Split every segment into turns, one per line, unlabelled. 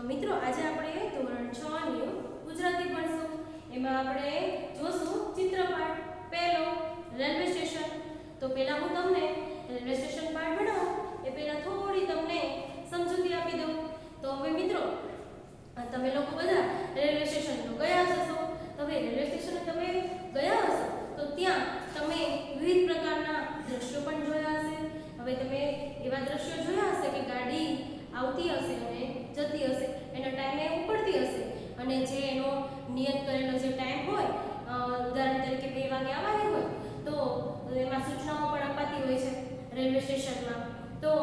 મિત્રો આજે આપણે ધોરણ 6 નું ગુજરાતી ભણશું. એમાં આપણે જોશું ચિત્રપાઠ પહેલો રેલવે સ્ટેશન. તો પહેલા હું તમને રેલવે સ્ટેશન પાઠ ભણાવું એ પહેલા થોડી તમને સમજૂતી આપી દઉં. તો હવે મિત્રો તમે લોકો બધા રેલવે સ્ટેશન તો ગયા હશો. તો હવે રેલવે સ્ટેશને તમે ગયા હશો તો ત્યાં તમે વિવિધ પ્રકારના દ્રશ્યો પણ જોયા હશે. હવે તમે એવા દ્રશ્યો જોયા હશે કે ગાડી આવતી હશે અને જતી હશે, એનો ટાઈમે ઉપડતી હશે અને જે એનો નિયત કરેલો જે ટાઈમ હોય, ઉદાહરણ તરીકે 2 વાગે આવવાની હોય તો એમાં સૂચનાઓ પણ અપાતી હોય છે રેલવે સ્ટેશનમાં. તો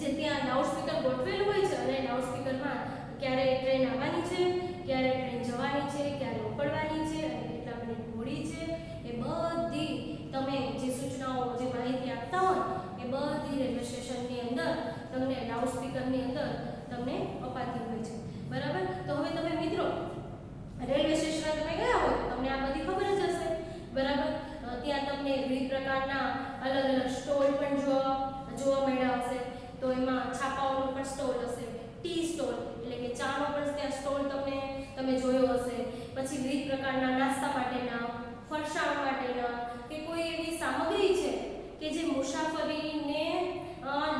જે ત્યાં લાઉડસ્પીકર ગોઠવેલું હોય છે અને લાઉડસ્પીકરમાં ક્યારે ટ્રેન આવવાની છે, ક્યારે ટ્રેન જવાની છે, ક્યારે ઉપડવાની છે અને કેટલા મિનિટ મોડી છે, એ બધી તમે જે સૂચનાઓ જે માહિતી આપતા હોય એ બધી રેલવે સ્ટેશનની અંદર તમને લાઉડસ્પીકરની અંદર તમને અપાતી હોય છે. બરાબર. તો હવે તમે મિત્રો રેલવે સ્ટેશન તમે ગયા હોય તમને આ બધી ખબર જ હશે. બરાબર. ત્યાં તમને વિવિધ પ્રકારના અલગ અલગ સ્ટોલ પણ જોવા મળ્યા હશે. તો એમાં છાપાઓનો પણ સ્ટોલ હશે, ટી સ્ટોલ એટલે કે ચાનો પણ ત્યાં સ્ટોલ તમે જોયો હશે. પછી વિવિધ પ્રકારના નાસ્તા માટેના, ફરસાણ માટેના કે કોઈ એવી સામગ્રી છે કે જે મુસાફરીને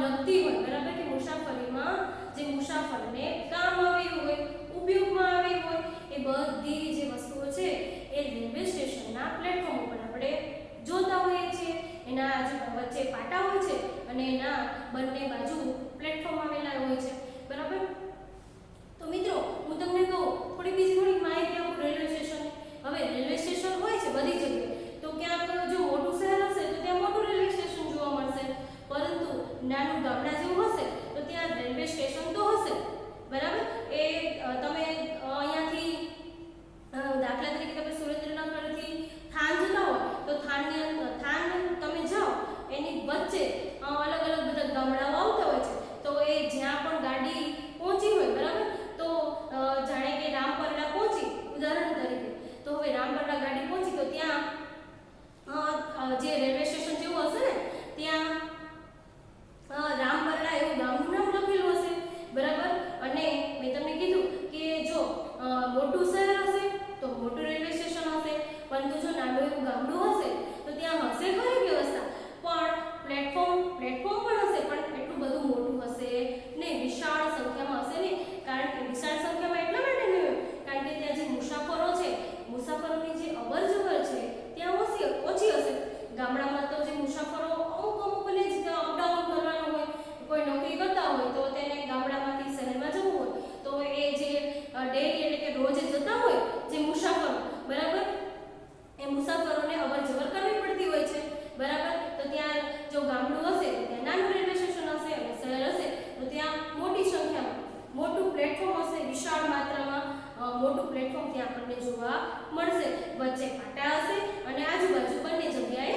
લગતી હોય. બરાબર. કે મુસાફરીમાં જે મુસાફરને કામ આવી હોય, ઉપયોગમાં આવી હોય, એ બધી જે વસ્તુઓ છે એ રેલવે સ્ટેશનના પ્લેટફોર્મ ઉપર આપણે જોતા હોઈએ છીએ. એના વચ્ચે પાટા હોય છે અને એના બંને બાજુ પ્લેટફોર્મ આવેલા હોય છે. બરાબર. તો મિત્રો હું તમને કહું થોડી માહિતી આપું રેલવે સ્ટેશન. હવે રેલવે સ્ટેશન હોય છે બધી જગ્યાએ. તો ક્યાંક જો મોટું શહેર હશે તો ત્યાં મોટું રેલવે સ્ટેશન જોવા મળશે, પરંતુ નાનું ગામડા જેવું હશે તો ત્યાં રેલવે સ્ટેશન તો હશે. બરાબર. એ તમે અહીંયાથી દાખલા તરીકે તમે સુરેન્દ્રનગરથી થાન જતા હોય તો થાન તમે જાઓ એની વચ્ચે અલગ અલગ બધા ગામડાઓ આવતા હોય છે. તો એ જ્યાં પણ ગાડી પહોંચી હોય, બરાબર, તો જાણે કે રામપરડા પહોંચી ઉદાહરણ તરીકે, તો હવે રામપરડા ગાડી પહોંચી તો ત્યાં જે રેલવે સ્ટેશન જેવું હશે ને ત્યાં રામપરડા એવું ગામનું નામ લખેલું હશે. બરાબર. અને મેં તમને કીધું કે જો મોટું શહેર હશે તો મોટું રેલવે સ્ટેશન હશે, પરંતુ જો નાનું એવું ગામડું હશે તો ત્યાં હશે ખરી વ્યવસ્થા, પણ પ્લેટફોર્મ પણ હશે, પણ એટલું બધું મોટું હશે નહીં, વિશાળ સંખ્યામાં હશે નહીં. કારણ કે વિશાળ સંખ્યામાં એટલા માટે નહીં હોય કારણ કે ત્યાં જે મુસાફરો છે, મુસાફરોની જે અવરજવર છે ત્યાં ઓછી હશે. ગામડામાં તો જે મુસાફરો અમુકને જ અપડાઉન કરવાનું હોય, કોઈ નોકરી કરતા હોય તો તેને ગામડામાંથી શહેરમાં જવું હોય તો એ જે ડેલી એટલે કે રોજ જતા હોય જે મુસાફરો, બરાબર, એ મુસાફરોને અવરજવર કરવી પડતી હોય છે. બરાબર. તો ત્યાં જો ગામડું હશે તો ત્યાં નાનું રેલવે સ્ટેશન હશે અને શહેર હશે તો ત્યાં મોટી સંખ્યામાં મોટું પ્લેટફોર્મ હશે, વિશાળ માત્રામાં મોટું પ્લેટફોર્મ ત્યાં આપણને જોવા મળશે. વચ્ચે પાટા હશે અને આજુબાજુ બંને જગ્યાએ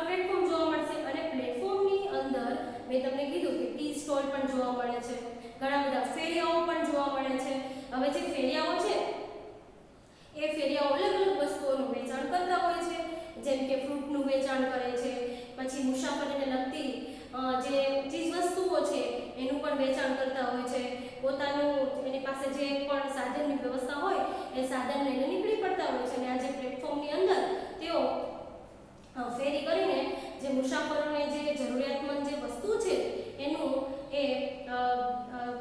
પ્લેટફોર્મ જોવા મળશે. અને પ્લેટફોર્મની અંદર મેં તમને કીધું કે ટી સ્ટોલ પણ જોવા મળે છે, ઘણા બધા ફેરિયાઓ પણ જોવા મળે છે. હવે જે ફેરિયાઓ છે એ ફેરિયાઓ અલગ અલગ વસ્તુઓનું વેચાણ કરતા હોય છે, જેમ કે ફ્રૂટનું વેચાણ કરે છે, પછી મુસાફરીને લગતી જે ચીજ વસ્તુઓ છે એનું પણ વેચાણ કરતા હોય છે. પોતાનું એની પાસે જે પણ સાધનની વ્યવસ્થા હોય એ સાધન લઈને નીકળી પડતા હોય છે. અને આ જે પ્લેટફોર્મની અંદર તેઓ ફેરી કરીને જે મુસાફરોને જે જરૂરિયાતમંદ જે વસ્તુ છે એનું એ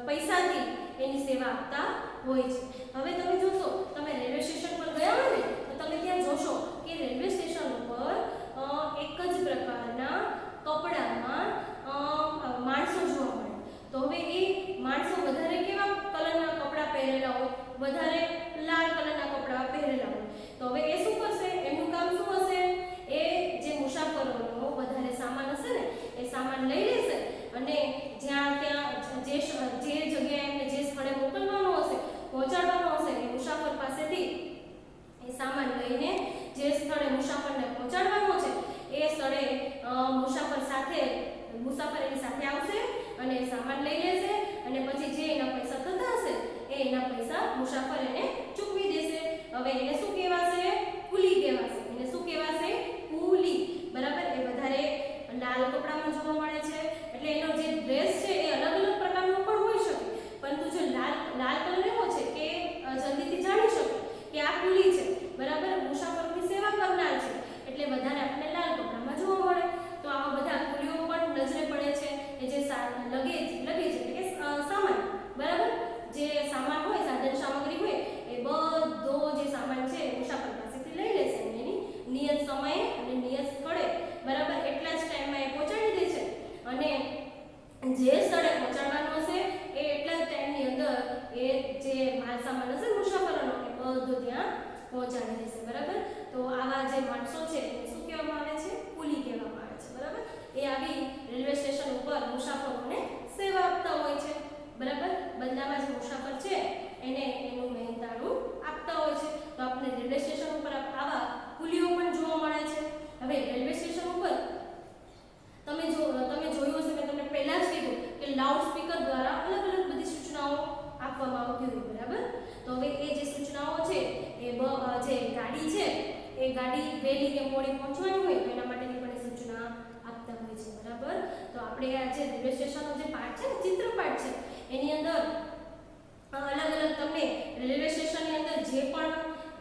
પૈસાથી એની સેવા આપતા હોય છે. હવે તમે જોશો, તમે રેલવે સ્ટેશન પર ગયા હોય ને તો તમે ત્યાં જોશો કે રેલવે સ્ટેશન ઉપર એક જ પ્રકારના કપડામાં માણસો જોવા મળે. તો હવે એ માણસો વધારે કેવા કલરના કપડાં પહેરેલા હોય, વધારે લાલ કલરના કપડાં પહેરેલા હોય. તો હવે એ શું કરશે, એમનું કામ શું હશે, એ જે મુસાફરોનો વધારે સામાન હશે ને એ સામાન લઈ લેશે અને જ્યાં ત્યાં જે જગ્યાએ એમને જે સ્થળે મોકલવાનો હશે, પહોંચાડવાનો હશે, એ મુસાફર પાસેથી એ સામાન લઈને જે સ્થળે મુસાફરને પહોંચાડવાનો છે એ સ્થળે મુસાફર એની સાથે આવશે અને સામાન લઈ લેશે અને પછી જે એના પૈસા થતા હશે એ એના પૈસા મુસાફર એને ચૂકવી દેશે. હવે એને શું કહેવાશે, કુલી કહેવાશે. એને શું કહેવાશે, કુલી. બરાબર. એ વધારે લાલ કપડામાં જોવા મળે છે એટલે એનો જે ડ્રેસ છે એ અલગ અલગ પ્રકારનો પણ હોઈ શકે, પરંતુ જો લાલ પહોંચાડી દેશે. બરાબર, તો આવા જે માણસો છે એને શું કહેવામાં આવે છે? કુલી કહેવામાં આવે છે. બરાબર, એ આવી રેલવે સ્ટેશન ઉપર મુસાફરોને સેવા આપતા હોય છે. બરાબર, બદલામાં જે મુસાફર છે એને એનું મહેનતાણું આપતા હોય છે. તો આપણે રેલવે સ્ટેશન ઉપર આવા કુલીઓ પણ જોવા મળે છે. હવે રેલવે સ્ટેશન ઉપર તમે જોયું હશે, મેં તમને પહેલા જ કીધું કે લાઉડ સ્પીકર દ્વારા અલગ અલગ બધી સૂચનાઓ આપવામાં આવતી હોય. બરાબર, તો હવે એ જે સૂચનાઓ છે એ જે ગાડી છે એ ગાડી વહેલી કે મોડી પહોંચવાની હોય તો એના માટેની પણ એ સૂચના આપતા હોય છે. બરાબર, તો આપણે આ જે રેલવે સ્ટેશનનો જે પાર્ટ છે ને, ચિત્રપાટ છે, એની અંદર અલગ અલગ તમને રેલવે સ્ટેશનની અંદર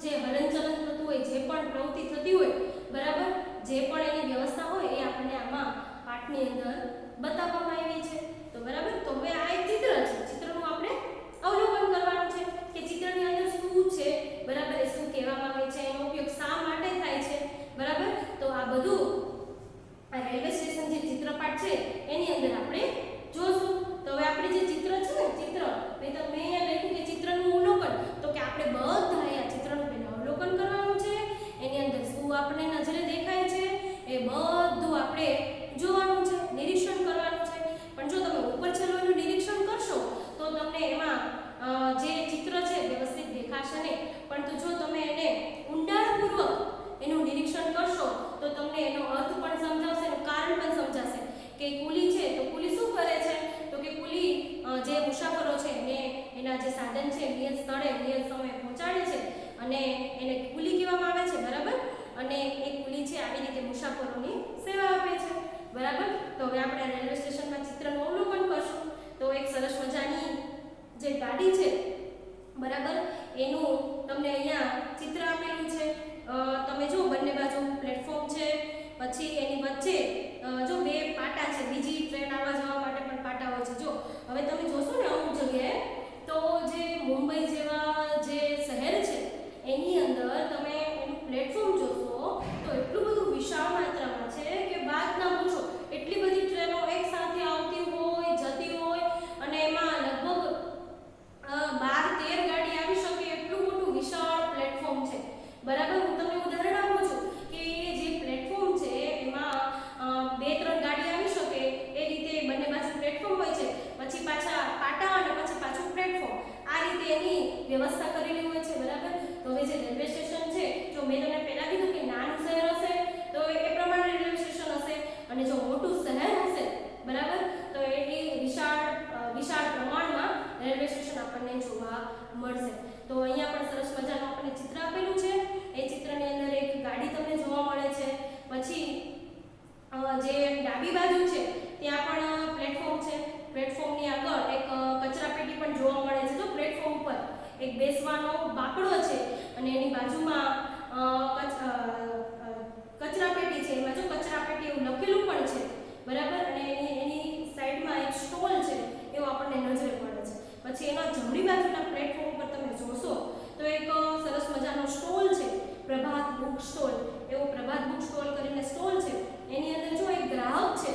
જે હલનચલન થતું હોય, જે પણ પ્રવૃત્તિ થતી હોય, બરાબર, જે પણ એની વ્યવસ્થા હોય એ આપણને આમાં પાઠની અંદર બતાવવામાં આવી છે. તો બરાબર, તો હવે આ એક ચિત્ર છે, ચિત્રનું આપણે અવલોકન કરવાનું છે કે ચિત્રની અંદર શું છે, બરાબર, એ શું કહેવામાં આવે છે, એનો ઉપયોગ શા માટે થાય છે. બરાબર, તો આ બધું આ રેલવે સ્ટેશન જે ચિત્રપાટ છે એની અંદર આપણે જોશું. તો હવે આપણે જે ચિત્ર છે ને, ચિત્ર મેં અહીંયા લખ્યું કે ચિત્રનું અવલોકન, તો કે આપણે બધા આ ચિત્રનું પહેલા અવલોકન કરવાનું છે. એની અંદર શું આપણે નજરે દેખાય છે એ બધું આપણે જોવાનું છે, નિરીક્ષણ કરવાનું છે. પણ જો તમે ઉપર છેલ્લું નિરીક્ષણ કરશો તો તમને એમાં જે ચિત્ર છે વ્યવસ્થિત દેખાશે નહીં. પરંતુ જો તમે એને ઊંડાણપૂર્વક એનું નિરીક્ષણ કરશો તો તમને એનો અર્થ પણ સમજાશે, એનું કારણ પણ સમજાશે કે કુલી છે તો કુલી શું કરે છે, તો કે કુલી જે મુસાફરો છે એને એના જે સાધન છે નિયત સ્થળે નિયત સમયે પહોંચાડે છે અને એને કુલી કહેવામાં આવે છે. બરાબર, અને એ કુલી છે આવી રીતે મુસાફરોની સેવા આપે છે. બરાબર, તો હવે આપણે રેલવે સ્ટેશનમાં ચિત્રનું અવલોકન કરશું. તો એક સરસ મજાની જે ગાડી છે, બરાબર, એનું તમને અહીંયા ચિત્ર આપેલું છે. તમે જો બંને બાજુ પ્લેટફોર્મ છે, પછી એની વચ્ચે જો બે પાટા છે, બીજી ટ્રેન આવવા જવા માટે પણ પાટા હોય છે. જો હવે તમે જોશો ને અમુક જગ્યાએ તો જે મુંબઈ જેવા જે શહેર છે એની અંદર તમે એનું પ્લેટફોર્મ જોશો તો એટલું બધું વિશાળ માત્રામાં છે કે વાત ના પૂછો. એટલી બધી ટ્રેનો એક સાથે આવતી હોય, જતી હોય અને એમાં લગભગ 12-13 ગાડી આવી શકે એટલું મોટું વિશાળ પ્લેટફોર્મ છે. બરાબર, હું તમને ઉદાહરણ આપું છું કે જે પ્લેટફોર્મ છે એમાં 2-3 ગાડી આવી શકે એ રીતે બંને બાજુ પ્લેટફોર્મ હોય છે, પછી પાછા પાટા અને પછી પાછું પ્લેટફોર્મ, આ રીતે એની વ્યવસ્થા કરેલી હોય છે. બરાબર, તો હવે જે રેલવે સ્ટેશન છે, જો મેં તમને પહેલા કીધું કે નાનું શહેર હશે તો એ પ્રમાણે રેલવે સ્ટેશન હશે, અને જો મોટું શહેર હશે, બરાબર, તો એ વિશાળ પ્રમાણમાં રેલવે સ્ટેશન આપણને જોવા મળશે. તો અહીંયા પણ સરસ મજાનું આપણને ચિત્ર આપેલું છે. એ ચિત્રની અંદર એક ગાડી તમને જોવા મળે છે. પછી જે ડાબી બાજુ છે ત્યાં પણ પ્લેટફોર્મ છે. પ્લેટફોર્મની આગળ એક કચરાપેટી પણ જોવા મળે છે. તો પ્લેટફોર્મ પર એક બેસવાનો બાકડો છે અને એની બાજુમાં કચરાપેટી છે. એમાં જો કચરાપેટી એવું લખેલું પણ છે. બરાબર, અને એની સાઈડમાં એક સ્ટોલ છે એવું આપણને નજરે પડે છે. પછી એના જમણી બાજુના પ્લેટફોર્મ પર તમે જોશો તો એક સરસ મજાનો સ્ટોલ છે, પ્રભાત બુક સ્ટોલ, એવો પ્રભાત બુક સ્ટોલ કરીને સ્ટોલ છે. એની અંદર જો એક ગ્રાહક છે,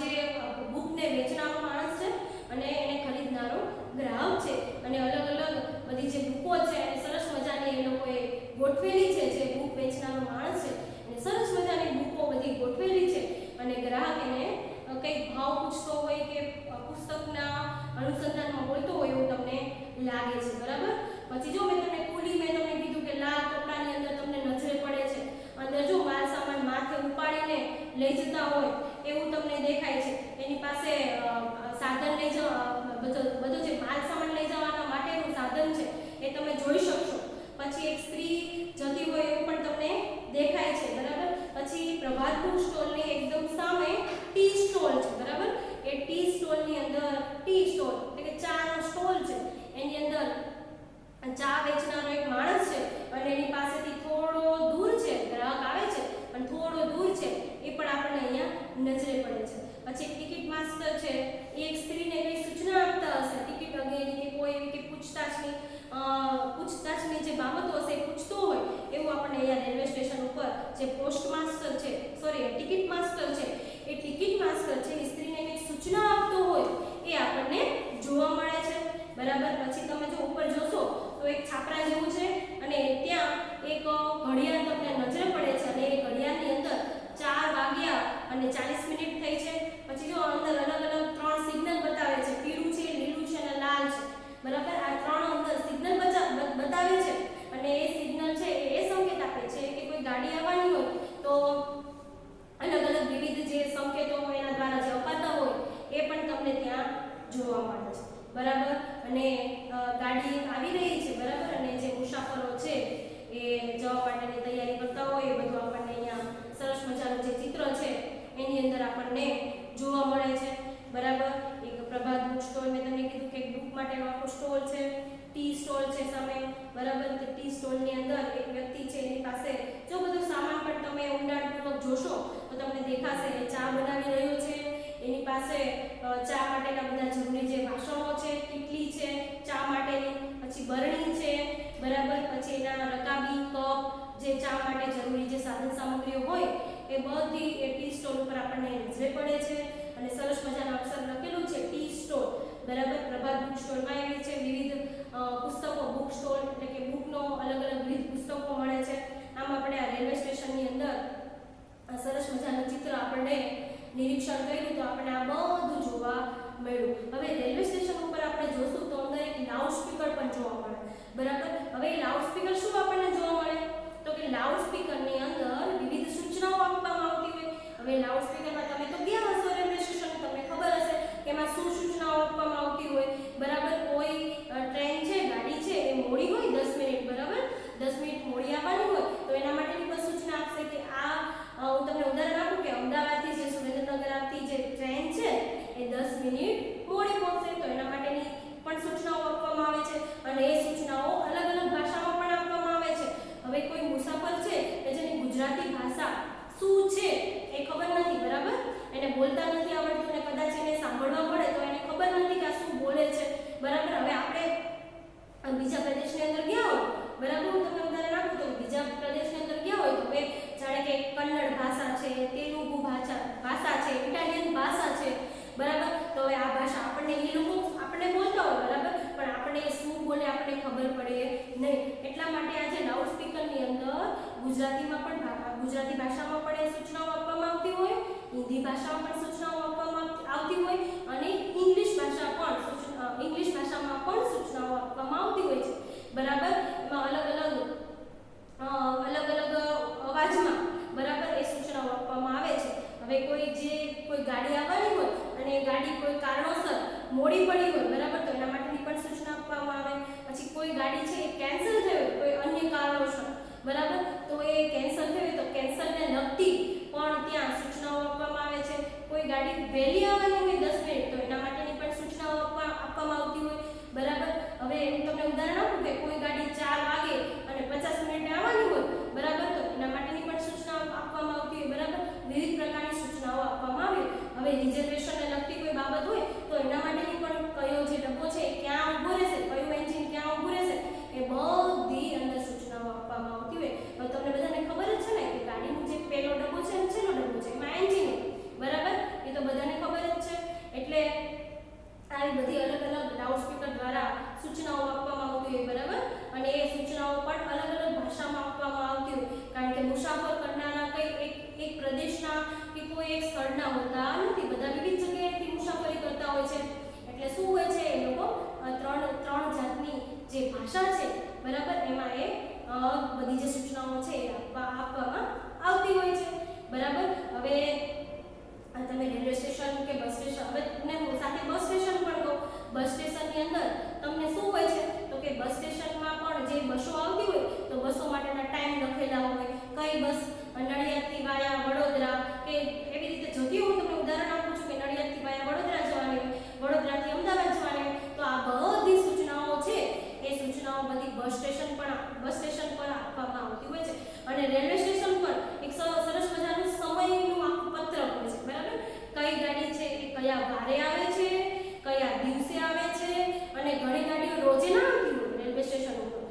જે બુકને વેચનારો માણસ છે અને એને ખરીદનારો ગ્રાહક છે, અને અલગ અલગ બધી જે બુકો છે એને સરસ મજાની એ લોકોએ ગોઠવેલી છે. જે બુક વેચનારો માણસ છે એને સરસ મજાની બુકો બધી ગોઠવેલી છે અને ગ્રાહક એને કંઈક ભાવ પૂછતો હોય કે પુસ્તકના અનુસંધાનમાં બોલતો હોય એવું તમને લાગે છે. બરાબર, પછી જો મેં તમને કીધું કે લાલ કપડાની અંદર તમને નજરે પડે છે, અંદર જો માલ સામાન માથે ઉપાડીને લઈ જતા હોય એવું તમને દેખાય છે. એની પાસે સાધન લઈ જવા બધો જે માલ સામાન લઈ જવાના માટેનું સાધન છે એ તમે જોઈ શકશો. પછી એક સ્ત્રી જતી હોય એવું પણ તમને દેખાય છે. બરાબર, પછી પ્રભાત બુક સ્ટોલની એકદમ સામે ટી સ્ટોલ છે. બરાબર, એ ટી સ્ટોલની અંદર ટી સ્ટોલ એટલે કે ચાનો સ્ટોલ છે. એની અંદર ચા વેચનારો એક માણસ છે અને એની પાસેથી થોડો દૂર છે ગ્રાહક આવે છે પણ થોડો દૂર છે એ પણ આપણને અહીંયા નજરે પડે છે. પછી ટિકિટ માસ્ટર છે, એ એક સ્ત્રીને કઈ સૂચના આપતા હશે ટિકિટ અંગેની કે કોઈ એવી કે પૂછતાછની જે બાબતો હશે એ પૂછતો હોય એવું આપણને અહીંયા રેલવે સ્ટેશન ઉપર જે પોસ્ટ માસ્ટર છે, ટિકિટ માસ્ટર છે, એ ટિકિટ માસ્ટર છે એ સ્ત્રીને કઈ સૂચના આપતો હોય એ આપણને જોવા મળે છે. બરાબર, પછી તમે જો ઉપર જોશો તો એક છાપરા જેવું છે અને ટી સ્ટોલની અંદર એક વ્યક્તિ છે, એની પાસે જો બધો સામાન પણ તમે ઊંડાણપૂર્વક જોશો તો તમને દેખાશે એ ચા બનાવી રહ્યો છે. એની પાસે ચા માટેના બધા જરૂરી જે વાસણો છે, કીટલી છે ચા માટેની, પછી બરણી છે, બરાબર, પછી એના રકાબી, કપ, જે ચા માટે જરૂરી જે સાધન સામગ્રીઓ હોય એ બધી એ ટી સ્ટોલ ઉપર આપણને નજરે પડે છે. અને સરસ મજાના અક્ષર લખેલું છે ટી સ્ટોલ, બરાબર. પ્રભાત બુક સ્ટોરમાં એવી છે વિવિધ પુસ્તકો, બુક સ્ટોલ એટલે કે બુકનો અલગ અલગ વિવિધ પુસ્તકો મળે છે. આમ આપણે આ રેલવે સ્ટેશનની અંદર સરસ મજાનું ચિત્ર આપણને નિરીક્ષણ કર્યું તો આપણને આ બધું જોવા મળ્યું. હવે રેલવે સ્ટેશન ઉપર આપણે જોશું તો અંદર એક લાઉડ સ્પીકર પણ જોવા મળે, બરાબર. હવે લાઉડ સ્પીકર શું આપણને જોવા મળે તો કે લાઉડ સ્પીકરની અંદર વિવિધ સૂચનાઓ આપવામાં આવતી હોય. હવે લાઉડ સ્પીકરમાં તમે તો ગયા હશો રેલવે સ્ટેશન, તમને ખબર હશે કે એમાં શું સૂચનાઓ આપવામાં આવતી હોય, બરાબર. કોઈ ટ્રેન છે, ગાડી છે, એ મોડી હોય 10 મિનિટ, બરાબર, 10 મિનિટ મોડી આવવાની હોય તો એના માટેની પણ સૂચના આપશે કે આ હું તમને ઉદાહરણ આપું કે અમદાવાદથી જે સુરેન્દ્રનગર આવતી જે ટ્રેન છે એ 10 મિનિટ મોડી પહોંચશે તો એના માટેની પણ સૂચનાઓ આપવામાં આવે છે. અને એ સૂચનાઓ અલગ અલગ ભાષામાં પણ આપવામાં આવે છે. હવે કોઈ મુસાફર છે કે જેની ગુજરાતી ભાષા શું છે એ ખબર નથી, બરાબર, એને બોલતા નથી આવડતું અને કદાચ એને સાંભળવા મળે તો એને ખબર નથી કે આ શું બોલે છે, બરાબર. હવે આપણે બીજા પ્રદેશની અંદર ગયા હોય, બરાબર, હું તમને ઉદાહરણ આપું તો બીજા પ્રદેશની અંદર ગયા હોય તો હવે જાણે કે કન્નડ ભાષા છે, તેલુગુ ભાષા છે, ઇટાલિયન ભાષા છે, બરાબર. તો હવે આ ભાષા આપણને એ લોકો આપણને બોલતા હોય, બરાબર, પણ આપણને શું બોલે આપણને ખબર પડે નહીં. એટલા માટે આજે લાઉડ સ્પીકરની અંદર ગુજરાતીમાં પણ ગુજરાતી ભાષામાં પણ એ સૂચનાઓ આપવામાં આવતી હોય, હિન્દી ભાષામાં પણ સૂચનાઓ આપવામાં આવતી હોય અને ઇંગ્લિશ ભાષામાં પણ સૂચનાઓ આપવામાં આવતી હોય છે, બરાબર. એમાં અલગ અલગ અવાજમાં, બરાબર, એ સૂચનાઓ આપવામાં આવે છે. હવે કોઈ ગાડી આવવાની હોય અને એ ગાડી કોઈ કારણોસર મોડી પડી હોય, બરાબર, તો એના માટેની પણ સૂચના આપવામાં આવે. પછી કોઈ ગાડી છે એ કેન્સલ થઈ હોય કોઈ અન્ય કારણોસર, બરાબર, તો એ કેન્સલ થઈ હોય તો કેન્સલને લગતી પણ ત્યાં સૂચનાઓ આપવામાં આવે છે. કોઈ ગાડી વહેલી આવવાની હોય 10 મિનિટ તો એના માટેની પણ સૂચનાઓ આપવામાં આવતી હોય, બરાબર. હવે હું તમને ઉદાહરણ આપું કે કોઈ ગાડી 4 વાગે અને 50 મિનિટે આવવાની હોય, બરાબર, તો એના માટેની પણ સૂચનાઓ આપવામાં આવતી હોય, બરાબર. વિવિધ પ્રકારની સૂચનાઓ આપવામાં આવે. હવે રિઝર્વેશનને લગતી કોઈ બાબત હોય તો એના માટેની પણ કયો જે ડબ્બો છે ક્યાં ઊભો રહેશે, કયું એન્જિન ક્યાં ઊભું રહેશે, એ બધી અંદર સૂચનાઓ આપવામાં આવતી હોય. હવે તમને બધાને ખબર જ છે ને કે ગાડીનો જે પહેલો ડબ્બો છે અને છેલ્લો ડબ્બો છે એમાં એન્જિન હોય, બરાબર, એ તો બધાને ખબર જ છે. એટલે આવી બધી અલગ અલગ લાઉડ સ્પીકર દ્વારા સૂચનાઓ આપવામાં આવતી હોય, બરાબર. અને એ સૂચનાઓ પણ અલગ અલગ ભાષામાં આપવામાં આવતી હોય, કારણ કે મુસાફર કરનારા એક પ્રદેશના કે કોઈ એક સ્થળના હોતા નથી, બધા વિવિધ જગ્યાએથી મુસાફરી કરતા હોય છે. એટલે શું હોય છે એ લોકો ત્રણ જાતની જે ભાષા છે, બરાબર, એમાં એ બધી જે સૂચનાઓ છે એ આપવામાં આવતી હોય છે, બરાબર. હવે તમે રેલવે સ્ટેશન કે બસ સ્ટેશન, હવે તમને સાથે બસ સ્ટેશન પણ કહો. બસ સ્ટેશનની અંદર તમને શું હોય છે તો કે બસ સ્ટેશનમાં પણ જે બસો આવતી હોય તો બસો માટેના ટાઈમ લખેલા હોય, કઈ બસ નડિયાદથી વાયા વડોદરા કે એવી રીતે જતી હોય. તમને ઉદાહરણ આપું છું કે નડિયાદથી વાયા વડોદરા જવાની હોય, વડોદરાથી અમદાવાદ જવાની હોય, તો આ બધી સૂચનાઓ છે એ સૂચનાઓ બધી બસ સ્ટેશન પર આપવામાં આવતી હોય છે. અને રેલવે સ્ટેશન પર એક સરસ મજાનું સમયનું આખું પત્રક હોય છે, બરાબર. કઈ ગાડી છે એ કયા વારે આવે છે, કયા દિવસે આવે છે, અને ઘણી ગાડીઓ રોજે ના આવતી હોય રેલવે સ્ટેશન ઉપર.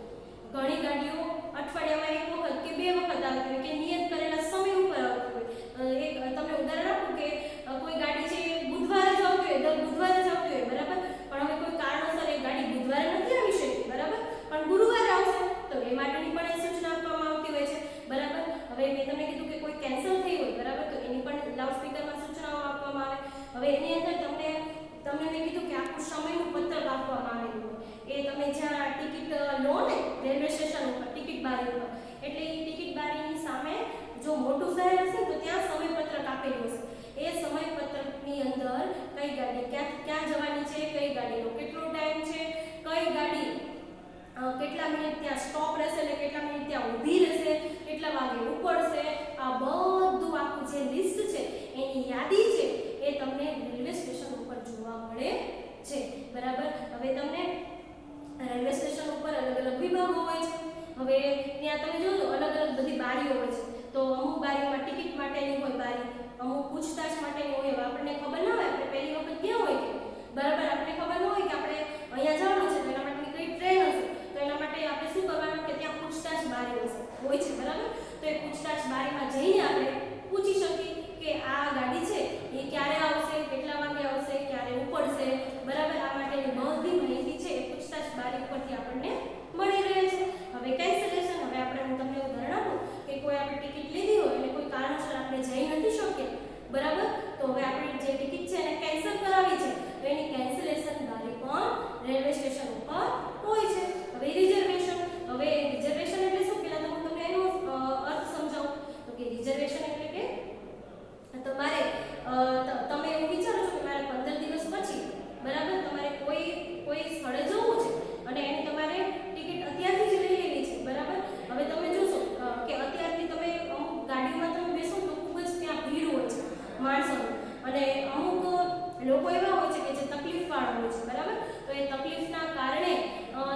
ઘણી ગાડીઓ અઠવાડિયામાં એક વખત કે 2 વખત આવતી હોય કે નિયત કરેલા સમય ઉપર આવતી હોય. એક તમને ઉદાહરણ આપું કે કોઈ ગાડી છે બુધવારે જ આવતી હોય, દર બુધવારે જ આવતી હોય, બરાબર, પણ હવે કોઈ કારણોસર એ ગાડી બુધવારે નથી આવી શકતી, બરાબર, પણ ગુરુવારે આવશે તો એ માટેની પણ એ સૂચના આપવામાં આવતી હોય છે, બરાબર. હવે મેં તમને કીધું કે કોઈ કેન્સલ થઈ હોય, બરાબર, તો એની પણ લાઉડ સ્પીકરમાં સૂચનાઓ આપવામાં આવે. હવે એની અંદર તમને મેં કીધું કે આખું સમયનું પત્રક આપવામાં આવેલું હોય. એ તમે જ્યાં ટિકિટ લો ને રેલવે સ્ટેશન ઉપર ટિકિટ બારી ઉપર, એટલે એ ટિકિટ બારીની સામે જો મોટું શહેર હશે તો ત્યાં સમયપત્રક આપેલું હશે. એ સમયપત્રકની અંદર કઈ ગાડી ક્યાં જવાની છે, કઈ ગાડીનો કેટલો ટાઈમ છે, કઈ ગાડી કેટલા મિનિટ ત્યાં સ્ટોપ રહેશે એટલે કેટલા મિનિટ ત્યાં ઊભી રહેશે, કેટલા વાગે ઉપડશે, આ બધું આખું જે લિસ્ટ છે એની યાદી છે એ તમને રેલવે સ્ટેશન ઉપર જોવા મળે છે, બરાબર. હવે તમને રેલવે સ્ટેશન ઉપર અલગ અલગ વિભાગો હોય છે. હવે હવે ત્યાં તમે જોજો અલગ અલગ બધી બારીઓ હોય છે. તો અમુક બારીઓમાં ટિકિટ માટેની હોય બારી, અમુક પૂછતાછ માટેની હોય. હવે આપણને ખબર ના હોય, આપણે પહેલી વખત ગયા હોય કે બરાબર, આપણને ખબર ન હોય કે આપણે અહીંયા જવાનું છે, તો એના માટેની કઈ ટ્રેન હશે, તો એના માટે આપણે શું કરવાનું કે ત્યાં પૂછતાછ બારી હોય છે બરાબર. તો એ પૂછતાછ બારીમાં જઈને આપણે પૂછી શકીએ કે આ ગાડી છે એ ક્યારે આવશે, કેટલા વાગે આવશે, ક્યારે ઉપડશે બરાબર. આ માટેની બધી માહિતી છે એ પૂછતાછ બારી પરથી આપણને મળી રહે છે. હવે કેન્સલેશન, હવે આપણે હું તમને ઉદાહરણ આપું કે કોઈ આપણે ટિકિટ લીધી હોય અને કોઈ કારણસર આપણે જઈ નથી શક્યા બરાબર, તો હવે આપણી જે ટિકિટ છે એને કેન્સલ કરાવી છે, તો એની કેન્સલેશન બારી પણ રેલવે સ્ટેશન ઉપર હોય છે. હવે રિઝર્વેશન, હવે રિઝર્વેશન એટલે શું, પહેલા તો હું તમને એનો અર્થ સમજાવું. તો કે રિઝર્વેશન એટલે કે તમારે તમે એવું વિચારો છો કે મારે 15 દિવસ પછી બરાબર તમારે કોઈ સ્થળે જવું છે અને એની તમારે ટિકિટ અત્યારથી જ લઈ લેવી છે બરાબર. હવે તમે જોશો કે અત્યારથી તમે અમુક ગાડીમાં તમે બેસો તો ખૂબ જ ત્યાં ભીડ હોય છે માણસોની, અને અમુક લોકો એવા હોય છે કે જે તકલીફવાળા હોય છે બરાબર. તો એ તકલીફના કારણે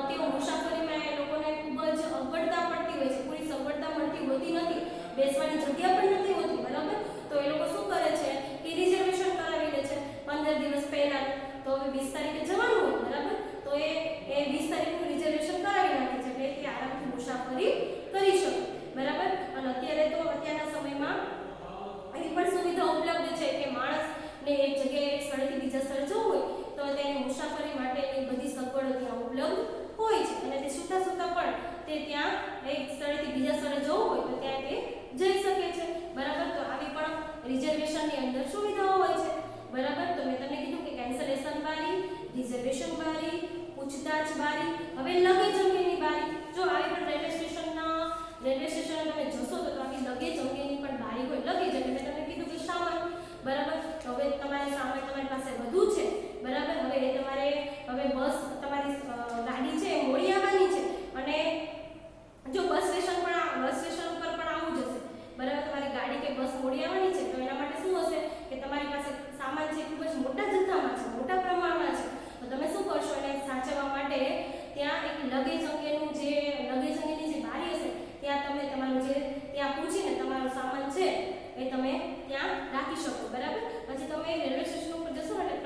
તેઓ મુસાફરીમાં એ લોકોને ખૂબ જ અગવડતા પડતી હોય છે, પૂરી સગવડતા મળતી હોતી નથી, બેસવાની જગ્યા પણ નથી હોતી બરાબર. તો એ લોકો શું કરે છે કે રિઝર્વેશન કરાવી લે છે 15 દિવસ પહેલા. તો હવે 20 તારીખે જવાનું હોય બરાબર, તો એ 20 તારીખનું રિઝર્વેશન કરાવી નાખે છે એટલે એ આરામથી મુસાફરી કરી શકે બરાબર. અને અત્યારે તો અત્યારના સમયમાં એવી પણ સુવિધા ઉપલબ્ધ છે કે માણસને એક જગ્યાએ એક સ્થળેથી બીજા સ્થળે જવું હોય તો તેની મુસાફરી માટેની બધી સગવડો ત્યાં ઉપલબ્ધ હોય છે, અને તે સૂતા પણ તે ત્યાં એક સ્થળેથી બીજા સ્થળે જવું હોય તો ત્યાં તે જઈ શકે છે બરાબર. તો આવી પણ રિઝર્વેશનની અંદર સુવિધાઓ હોય છે બરાબર. તો મેં તમને કીધું કે કેન્સલેશન બારી, રિઝર્વેશન બારી, પૂછતાછ બારી. હવે લગેજ અંગેની બારી, જો આવી પણ રેલવે સ્ટેશન તમે જશો તો આવી લગેજ અંગેની પણ બારી હોય. લગેજ એટલે મેં તમને કીધું કે સામાન બરાબર. તો હવે તમારે સામાન તમારી પાસે વધુ છે બરાબર. હવે તમારે હવે બસ તમારી ગાડી છે મોડી આવવાની છે, અને જો બસ સ્ટેશન ઉપર પણ આવવું જશે બરાબર, તમારી ગાડી કે બસ મોડી આવવાની છે, તો એના માટે શું હશે કે તમારી પાસે સામાન છે ખૂબ જ મોટા જથ્થામાં છે, મોટા પ્રમાણમાં છે, તો તમે શું કરશો એને સાચવવા માટે ત્યાં એક લગેજ અંગેની જે બારી હશે ત્યાં તમે તમારું જે ત્યાં પૂછીને તમારો સામાન છે એ તમે ત્યાં રાખી શકો બરાબર. પછી તમે રેલવે સ્ટેશન ઉપર જશો એટલે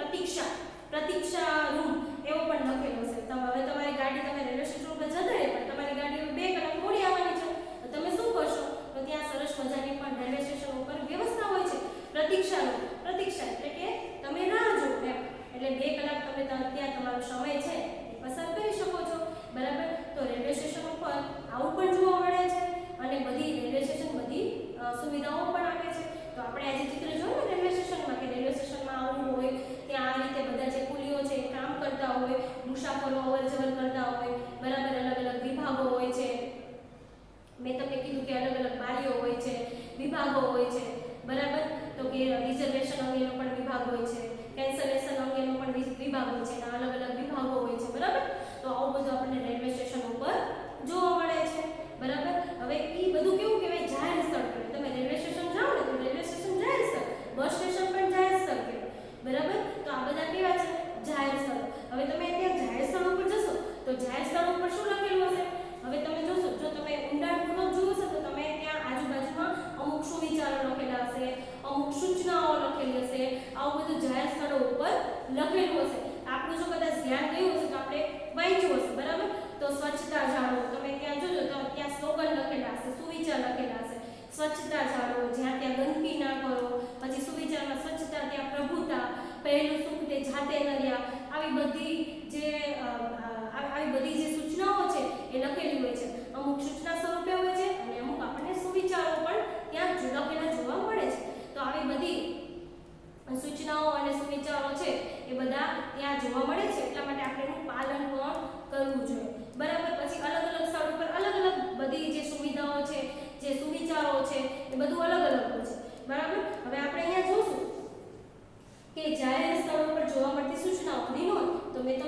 પ્રતીક્ષા રૂમ એવો પણ લખેલો હશે. હવે તમારી ગાડી તમે રેલવે સ્ટેશન ઉપર જતા રહે પણ તમારી ગાડી 2 કલાક મોડી આવવાની છે, તો તમે શું કરશો તો ત્યાં સરસ મજાની પણ રેલવે સ્ટેશન ઉપર વ્યવસ્થા હોય છે પ્રતીક્ષા રૂમ. પ્રતીક્ષા એટલે કે તમે રાહ જુઓ એમ, એટલે 2 કલાક તમે ત્યાં તમારો સમય છે એ પસાર કરી શકો છો બરાબર. તો રેલવે સ્ટેશન ઉપર આવું પણ જોવા મળે છે, અને બધી રેલવે સ્ટેશન બધી સુવિધાઓ પણ આપે છે. તો આપણે આજે ચિત્ર જોયું ને રેલવે સ્ટેશનમાં, કે રેલવે સ્ટેશનમાં આવું હોય, ત્યાં આ રીતે બધા જે કુલીઓ છે એ કામ કરતા હોય, મુસાફરો અવરજવર કરતા હોય બરાબર. અલગ અલગ વિભાગો હોય છે, મેં તમને કીધું કે અલગ અલગ બારીઓ હોય છે, વિભાગો હોય છે બરાબર. તો કે રિઝર્વેશન અંગેનો પણ વિભાગ હોય છે, કેન્સલેશન અંગેનો પણ વિભાગ હોય છે, એના અલગ અલગ વિભાગો હોય છે બરાબર. તો આવું બધું આપણને રેલવે સ્ટેશન ઉપર જોવા મળે છે બરાબર. હવે એ બધું કેવું કહેવાય, જાહેર સ્થળ કહેવાય. તમે રેલવે સ્ટેશન જાઓ ને તો રેલવે સ્ટેશન જાહેર સ્થળ, બસ સ્ટેશન પણ જાહેર સ્થળ કહેવાય બરાબર. તો આ બધા કેવા છે, જાહેર સ્થળો. હવે તમે ત્યાં જાહેર સ્થળ ઉપર જશો તો જાહેર સ્થળ ઉપર શું લખેલું હશે, હવે તમે જોશો, જો તમે ઊંડાણપૂર્વક જોશો તો તમે ત્યાં આજુબાજુમાં અમુક સુવિચારો લખેલા હશે, અમુક સૂચનાઓ લખેલી હશે, આવું બધું જાહેર સ્થળો ઉપર લખેલું હશે. આપણું જો કદાચ ધ્યાન ગયું હશે તો આપણે વાંચ્યું હશે બરાબર. તો સ્વચ્છતા જાળવો, તમે ત્યાં જોજો તો ત્યાં સ્લોગન લખેલા હશે, સુવિચાર લખેલા હશે, સ્વચ્છતા જાળવો, જ્યાં ત્યાં ગંદકી ના કરો. પછી સુવિચારમાં સ્વચ્છતા ત્યાં પ્રભુતા, પહેલું સુખ તે જાતે નર્યા, આવી બધી જે સૂચનાઓ છે એ લખેલી હોય છે. અમુક સૂચના સ્વરૂપે હોય છે અને અમુક આપણને સુવિચારો પણ ત્યાં લખેલા જોવા મળે છે. તો આવી બધી સૂચનાઓ અને સુવિચારો છે એ બધા ત્યાં જોવા મળે છે, એટલા માટે આપણે એનું પાલન પણ કરવું જોઈએ બરાબર. પછી અલગ અલગ સ્થળ ઉપર અલગ અલગ બધી જે સુવિધાઓ છે, જે સુવિચારો છે એ બધું અલગ અલગ હોય છે બરાબર. હવે આપણે અહીંયા જોશું કે જાહેર સ્થળો પર જોવા મળતી સૂચનાઓની નોંધ, તો મેં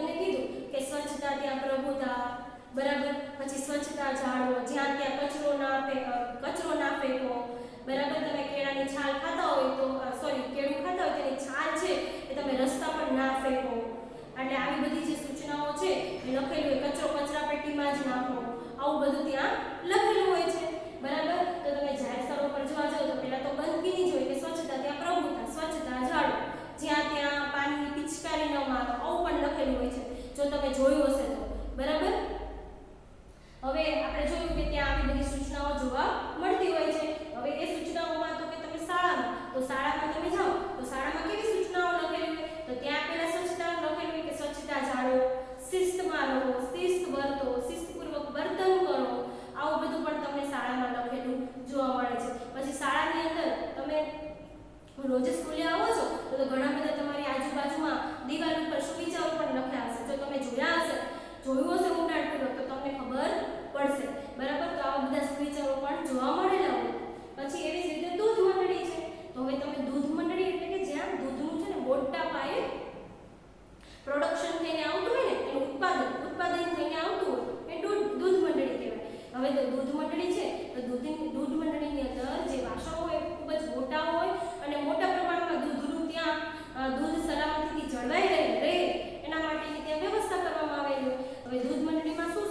રોજ સ્કૂલે આવો છો તો ઘણા બધા તમારી આજુબાજુમાં દિવાલ ઉપર સુવિચારો પણ લખ્યા હશે. જો તમે જોયા હશે, જોયું હશે ઊંડાણપૂર્વક તો તમને ખબર પડશે. બરાબર, તો આવા બધા સુવિચારો પણ જોવા મળેલા હોય. પછી એવી જ રીતે દૂધ મંડળી છે. તો હવે તમે દૂધ મંડળી એટલે કે જ્યાં દૂધનું છે ને મોટા પાયે પ્રોડક્શન થઈને આવતું હોય ને, એનું ઉત્પાદન થઈને આવતું હોય એ દૂધ મંડળી કહેવાય. હવે તો દૂધ મંડળી છે તો દૂધ મંડળીની અંદર જે વાસણો હોય ખૂબ જ મોટા હોય અને મોટા પ્રમાણમાં દૂધનું ત્યાં દૂધ સલામતીથી જળવાઈ રહે એના માટેની ત્યાં વ્યવસ્થા કરવામાં આવેલી હોય. હવે દૂધ મંડળીમાં શું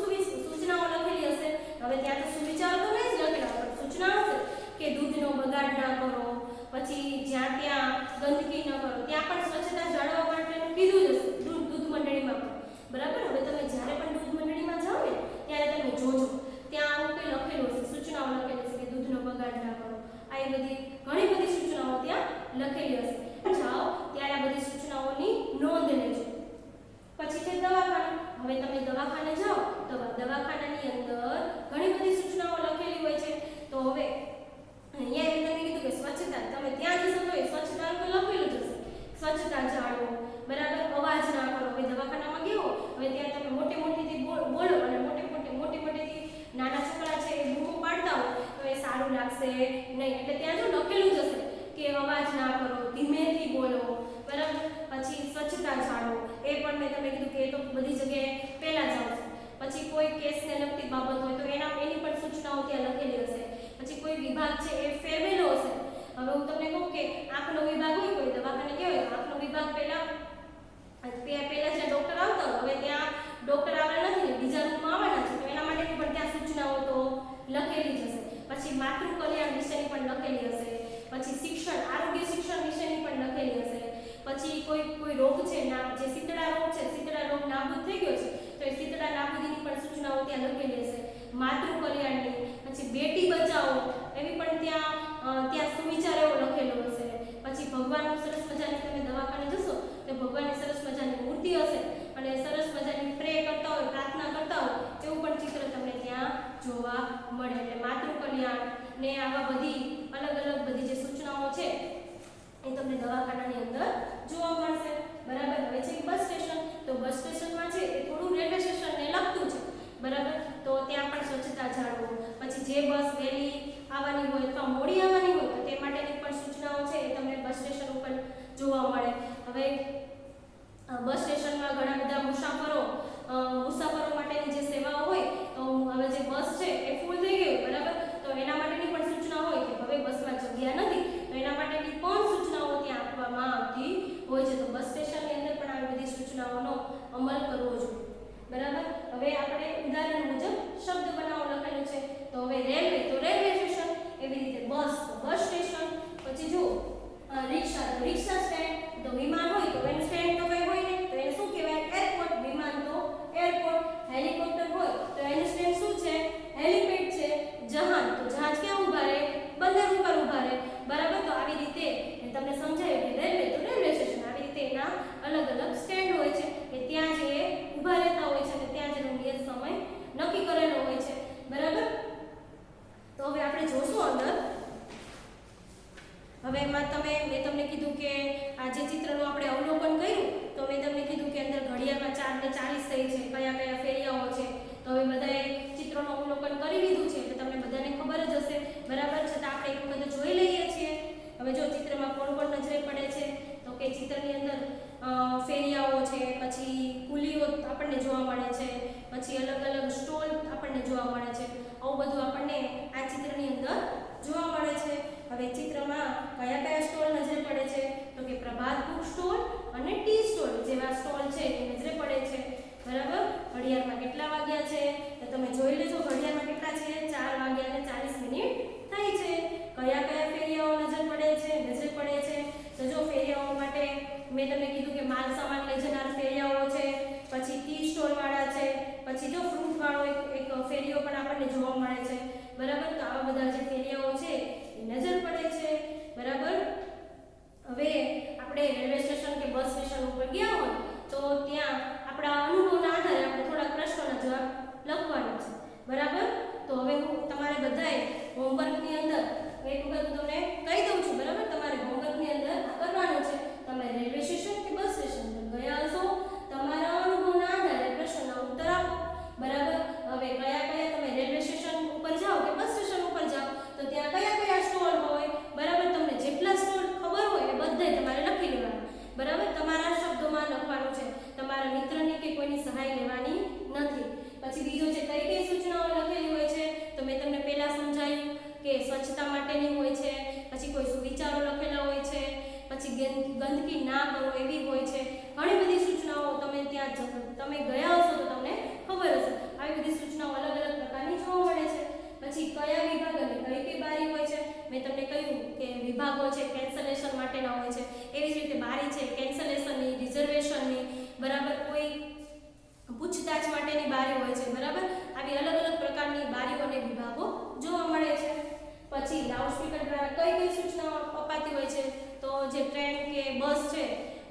સૂચનાઓ લખેલી હશે? હવે ત્યાં તો સુવિચારો તો નહીં જ લખેલા, પણ સૂચના હશે કે દૂધનો બગાડ ના કરો, પછી જ્યાં ત્યાં ગંદકી ન કરો, ત્યાં પણ સ્વચ્છતા જાળવવા માટેનું કીધું જ હશે દૂધ મંડળીમાં પણ. બરાબર, હવે તમે જ્યારે પણ દૂધ મંડળીમાં જાઓ ને ત્યારે તમે જોજો ત્યાં આવું કંઈ લખેલું હશે, સૂચનાઓ લખેલી હશે કે દૂધનો બગાડ ના કરો. આ બધી ઘણી બધી સૂચનાઓ ત્યાં લખેલી હશે. જાઓ ત્યારે આ બધી સૂચનાઓની નોંધ લેજો. પછી છે દવાખાનું. હવે તમે દવાખાને જાઓ તો દવાખાનાની અંદર ઘણી બધી સૂચનાઓ લખેલી હોય છે. તો હવે અહીંયા એમ તમે કીધું કે સ્વચ્છતા, તમે ત્યાં જશો તો સ્વચ્છતા તો લખેલું જ હશે, સ્વચ્છતા જાળવો. બરાબર, અવાજ ના કરો. હવે દવાખાનામાં ગયો, હવે ત્યાં તમે મોટેથી બોલો અને મોટેથી નાના છોકરા છે એ બૂમો પાડતા હોય તો એ સારું લાગશે નહીં. એટલે ત્યાં જો લખેલું જ હશે કે અવાજ ના કરો, ધીમેથી બોલો. બરાબર, પછી સ્વચ્છતા જાળવો. એ પણ મેં તમને કીધું કે એ તો બધી જગ્યાએ પહેલા જ આવશે. પછી કોઈ કેસને લગતી બાબત હોય તો એની પણ સૂચનાઓ ત્યાં લખેલી હશે. પછી કોઈ વિભાગ છે એ ફેરવેલો હશે. હવે હું તમને કહું કે આંખનો વિભાગ હોય, કોઈ દવાખાને ગયો હોય આંખનો વિભાગ પહેલા જે ડોક્ટર આવતા હોય, હવે ત્યાં ડોક્ટર આવવાના નથી ને બીજા રૂમમાં આવવાના છે, તો એના માટેની પણ ત્યાં સૂચનાઓ તો લખેલી જ હશે. પછી માતૃ કલ્યાણ વિશેની પણ લખેલી હશે. પછી શિક્ષણ, આરોગ્ય શિક્ષણ વિશેની પણ લખેલી હશે. પછી કોઈ રોગ છે જે શીતળા રોગ છે, શીતળા રોગ નાબૂદ થઈ ગયો છે તો એ શીતળા નાબૂદીની પણ સૂચનાઓ ત્યાં લખેલી હશે. માતૃ કલ્યાણની, પછી બેટી બચાવો એવી પણ ત્યાં સુવિચાર એવો લખેલો હશે. પછી ભગવાનનું સરસ મજાની, તમે દવાખાને જશો તો ભગવાનની સરસ મજાની મૂર્તિ હશે અને સરસ મજાની પ્રે કરતા હોય, પ્રાર્થના કરતા હોય એવું પણ ચિત્ર તમને ત્યાં જોવા મળે. એટલે માતૃ કલ્યાણ ને આવા બધી અલગ બધી જે સૂચનાઓ છે એ તમને દવાખાનાની અંદર જોવા મળશે. બરાબર, હવે છે બસ સ્ટેશન. તો બસ સ્ટેશનમાં છે એ થોડું રેલવે સ્ટેશનને લગતું છે. બરાબર, તો ત્યાં પણ સ્વચ્છતા જાળવો. પછી જે બસ વહેલી આવવાની હોય અથવા મોડી આવવાની હોય તો તે માટેની પણ સૂચનાઓ છે એ તમને બસ સ્ટેશન ઉપર જોવા મળે. હવે બસ સ્ટેશનમાં ઘણા બધા મુસાફરો માટેની જે સેવાઓ હોય, તો હવે જે બસ છે એ ફૂલ થઈ ગઈ, બરાબર, તો એના માટેની પણ સૂચના હોય કે હવે બસમાં જગ્યા નથી, તો એના માટેની પણ સૂચનાઓ ત્યાં આપવામાં આવતી હોય છે. તો બસ સ્ટેશનની અંદર પણ આવી બધી સૂચનાઓનો અમલ કરવો જોઈએ. બરાબર, હવે આપણે ઉદાહરણ મુજબ શબ્દ બનાવો લખેલું છે. તો હવે રેલવે, તો રેલવે સ્ટેશન. એવી રીતે બસ, તો બસ સ્ટેશન. પછી જો રિક્ષા, તો રિક્ષા સ્ટેન્ડ. તો વિમાન હોય તો એનું સ્ટેન્ડ તો કઈ હોય નહીં, તો એને શું કહેવાય? એરપોર્ટ. વિમાન તો એરપોર્ટ. હેલિકોપ્ટર હોય તો એનું સ્ટેન્ડ શું છે? હેલિપેડ છે. જહાજ, તો જહાજ ક્યાં ઊભા રહે? બંદર ઉપર ઊભા રહે. બરાબર, તો આવી રીતે તમને સમજાયું કે રેલવે તો રેલવે સ્ટેશન. આવી રીતે એના અલગ સ્ટેન્ડ હોય છે કે ત્યાં જે ઊભા રહેતા હોય છે અને ત્યાં જેનો નિયત સમય નક્કી કરેલો હોય છે. બરાબર, તો હવે આપણે જોશું અંદર. હવે એમાં મેં તમને કીધું કે આ જે ચિત્રનું આપણે અવલોકન કર્યું, તો મેં તમને કીધું કે અંદર ઘડિયાળમાં 4:40 થઈ છે, કયા ફેરિયાઓ છે. તો હવે બધાએ ચિત્રનું અવલોકન કરી લીધું છે એટલે તમને બધાને ખબર જ હશે. બરાબર, છતાં આપણે એક વખત જોઈ લઈએ છીએ. હવે જો ચિત્રમાં કોણ નજરે પડે છે, તો કે ચિત્રની અંદર ફેરિયાઓ છે, પછી કુલીઓ આપણને જોવા મળે છે, પછી અલગ સ્ટોલ આપણને જોવા મળે છે. આવું બધું આપણને આ ચિત્રની અંદર જોવા મળે છે. હવે ચિત્રમાં કયા સ્ટોલ નજરે પડે છે? તો કે પ્રભાત બુક સ્ટોલ અને ટી સ્ટોલ જેવા સ્ટોલ છે એ નજરે પડે છે. બરાબર, ઘડિયાળમાં કેટલા વાગ્યા છે તો તમે જોઈ લેજો. ઘડિયાળમાં કેટલા છે? 4:40 થઈ છે. કયા ફેરિયાઓ નજરે પડે છે? તો જો ફેરિયાઓ માટે મેં તમને કીધું કે માલ સામાન લઈ જનાર ફેરિયાઓ છે, પછી ટી સ્ટોલ વાળા છે, પછી જો ફ્રૂટ વાળો એક ફેરિયો પણ આપણને જોવા મળે છે. બરાબર, તો આવા બધા જે ફેરિયાઓ છે એ નજર પડે છે. બરાબર, હવે આપણે રેલવે સ્ટેશન કે બસ સ્ટેશન ઉપર ગયા હોય તો ત્યાં આપણા અનુભવના આધારે આપણે થોડા પ્રશ્નોના જવાબ લખવાના છે. બરાબર, તો હવે હું તમારે બધાએ હોમવર્કની અંદર એક વખત તમને કહી દઉં છું. બરાબર, તમારે હોમવર્કની અંદર હોય છે કેન્સલેશન માટેના હોય છે, એવી જ રીતે બારી છે કેન્સલેશનની, રિઝર્વેશનની, બરાબર, કોઈ પૂછતાછ માટેની બારી હોય છે, બરાબર. આવી અલગ અલગ પ્રકારની બારીઓ અને વિભાગો જોવા મળે છે. પછી લાઉડસ્પીકર દ્વારા કઈ કઈ સૂચનાઓ અપાતી હોય છે, તો જે ટ્રેન કે બસ છે,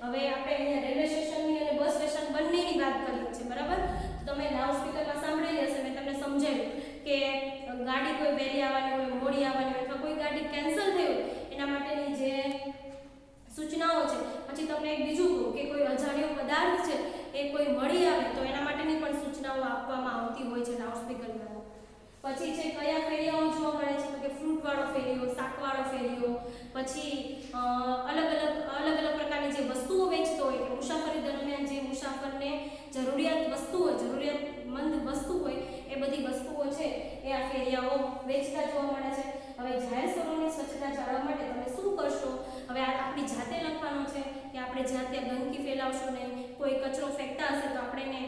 હવે આપણે અહીંયા રેલવે સ્ટેશનની અને બસ સ્ટેશન બંનેની વાત કરીએ છીએ, બરાબર. તો તમે લાઉડસ્પીકરમાં સાંભળેલી હશે, મેં તમને સમજાવ્યું કે ગાડી કોઈ વહેલી આવવાની હોય, મોડી આવવાની હોય, અથવા કોઈ ગાડી કેન્સલ થઈ હોય એના માટેની જે સૂચનાઓ છે. પછી તમને એક બીજું કહું કે કોઈ અજાણ્યો પદાર્થ છે એ કોઈ મળી આવે તો એના માટેની પણ સૂચનાઓ આપવામાં આવતી હોય છે લાઉડસ્પીકર દ્વારા. પછી છે કયા ફેરિયાઓ જોવા મળે છે, તો કે ફ્રૂટ વાળો ફેરિયો, શાક વાળો ફેરિયો, પછી અલગ અલગ પ્રકારની જે વસ્તુઓ વેચતો હોય કે મુસાફરી દરમિયાન જે મુસાફરને જરૂરિયાતમંદ વસ્તુ હોય એ બધી વસ્તુઓ છે એ આ ફેરિયાઓ વેચતા જોવા મળે છે. હવે જાહેર સ્થળોની સ્વચ્છતા જાળવવા માટે તમે શું કરશો, હવે આ આપણી જાતે લખવાનો છે કે આપણે જ્યાં ત્યાં ગંદકી ફેલાવશું નહીં, કોઈ કચરો ફેંકતા હશે તો આપણે એને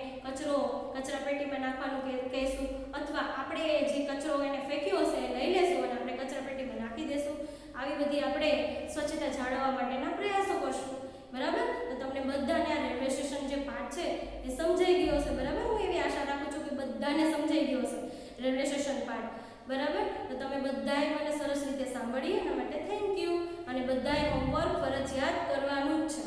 કચરાપેટીમાં નાખવાનું કહેશું, અથવા આપણે જે કચરો એને ફેંક્યો હશે એ લઈ લેશું અને આપણે કચરાપેટીમાં નાખી દેશું. આવી બધી આપણે સ્વચ્છતા જાળવવા માટેના પ્રયાસો કરશું, બરાબર. તો તમને બધાને આ રેલવે સ્ટેશન જે પાઠ છે એ સમજાઈ ગયો હશે, બરાબર. હું એવી આશા રાખું છું કે બધાને સમજાઈ ગયો હશે રેલવે સ્ટેશન પાઠ, બરાબર. તો તમે બધાએ મને સરસ રીતે સાંભળી એના માટે થેન્ક યુ. અને બધાએ હોમવર્ક ફરજિયાત કરવાનું જ છે.